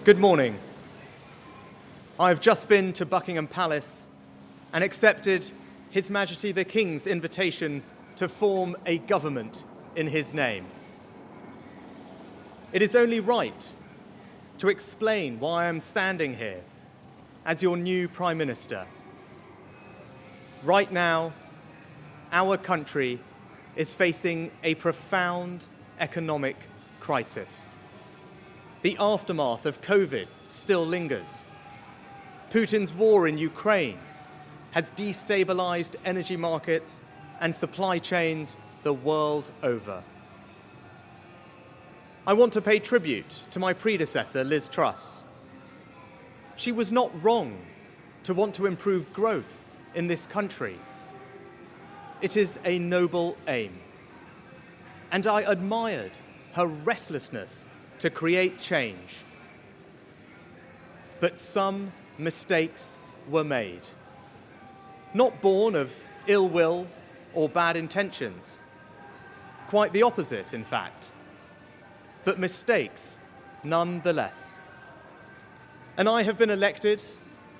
Good morning. I have just been to Buckingham Palace and accepted His Majesty the King's invitation to form a government in his name. It is only right to explain why I am standing here as your new Prime Minister. Right now, our country is facing a profound economic crisis. The aftermath of COVID still lingers. Putin's war in Ukraine has destabilized energy markets and supply chains the world over. I want to pay tribute to my predecessor, Liz Truss. She was not wrong to want to improve growth in this country. It is a noble aim. And I admired her restlessness to create change. But some mistakes were made. Not born of ill will or bad intentions. Quite the opposite, in fact. But mistakes nonetheless. And I have been elected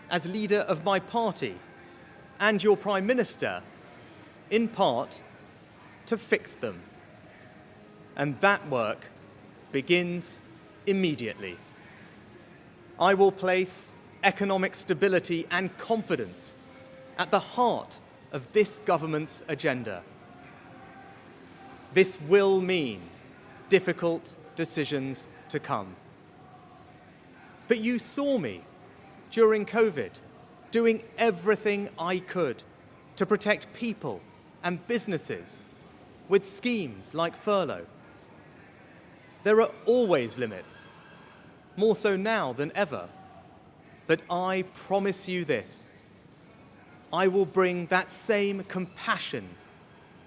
as leader of my party and your Prime Minister, in part, to fix them. And that work begins immediately. I will place economic stability and confidence at the heart of this government's agenda. This will mean difficult decisions to come. But you saw me during COVID doing everything I could to protect people and businesses with schemes like furlough. There are always limits, more so now than ever. But I promise you this, I will bring that same compassion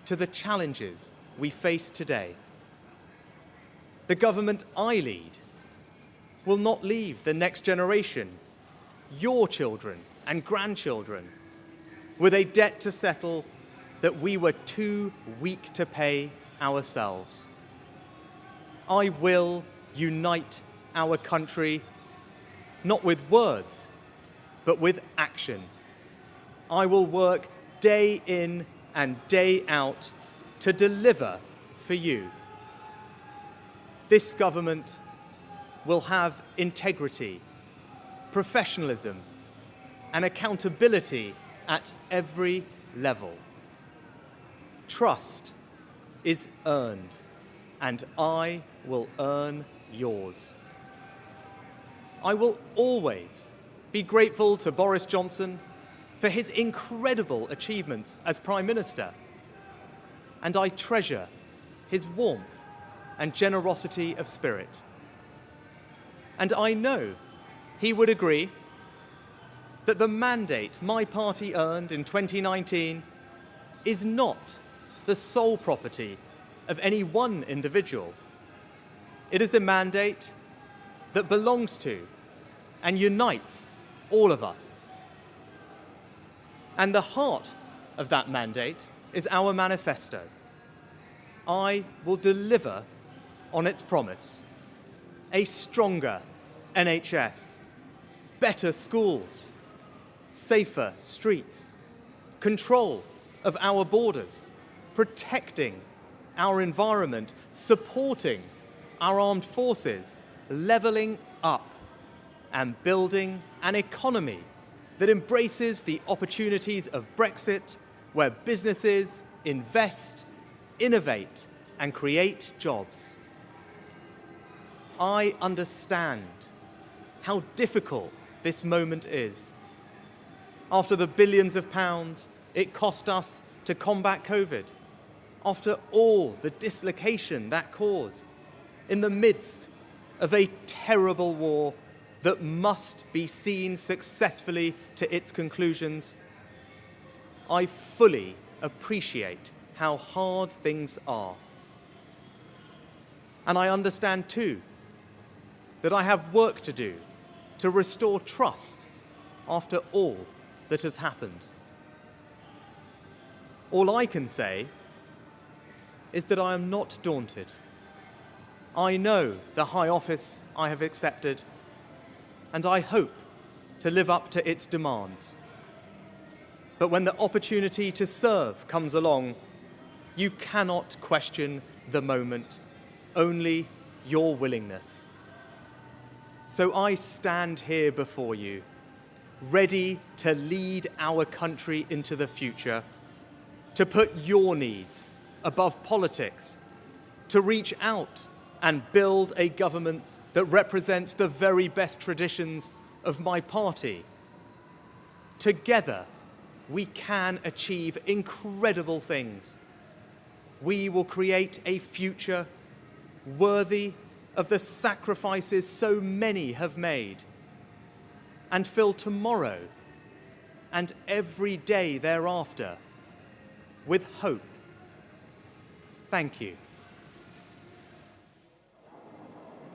to the challenges we face today. The government I lead will not leave the next generation, your children and grandchildren, with a debt to settle that we were too weak to pay ourselves. I will unite our country, not with words, but with action. I will work day in and day out to deliver for you. This government will have integrity, professionalism, and accountability at every level. Trust is earned, and I will earn yours. I will always be grateful to Boris Johnson for his incredible achievements as Prime Minister, and I treasure his warmth and generosity of spirit. And I know he would agree that the mandate my party earned in 2019 is not the sole property of any one individual. It is a mandate that belongs to and unites all of us. And the heart of that mandate is our manifesto. I will deliver on its promise. A stronger NHS, better schools, safer streets, control of our borders, protecting our environment, supporting our armed forces, levelling up, and building an economy that embraces the opportunities of Brexit, where businesses invest, innovate, and create jobs. I understand how difficult this moment is. After the billions of pounds it cost us to combat COVID, after all the dislocation that caused, in the midst of a terrible war that must be seen successfully to its conclusions, I fully appreciate how hard things are. And I understand too that I have work to do to restore trust after all that has happened. All I can say is that I am not daunted. I know the high office I have accepted, and I hope to live up to its demands. But when the opportunity to serve comes along, you cannot question the moment, only your willingness. So I stand here before you, ready to lead our country into the future, to put your needs above politics, to reach out and build a government that represents the very best traditions of my party. Together, we can achieve incredible things. We will create a future worthy of the sacrifices so many have made, and fill tomorrow and every day thereafter with hope. Thank you.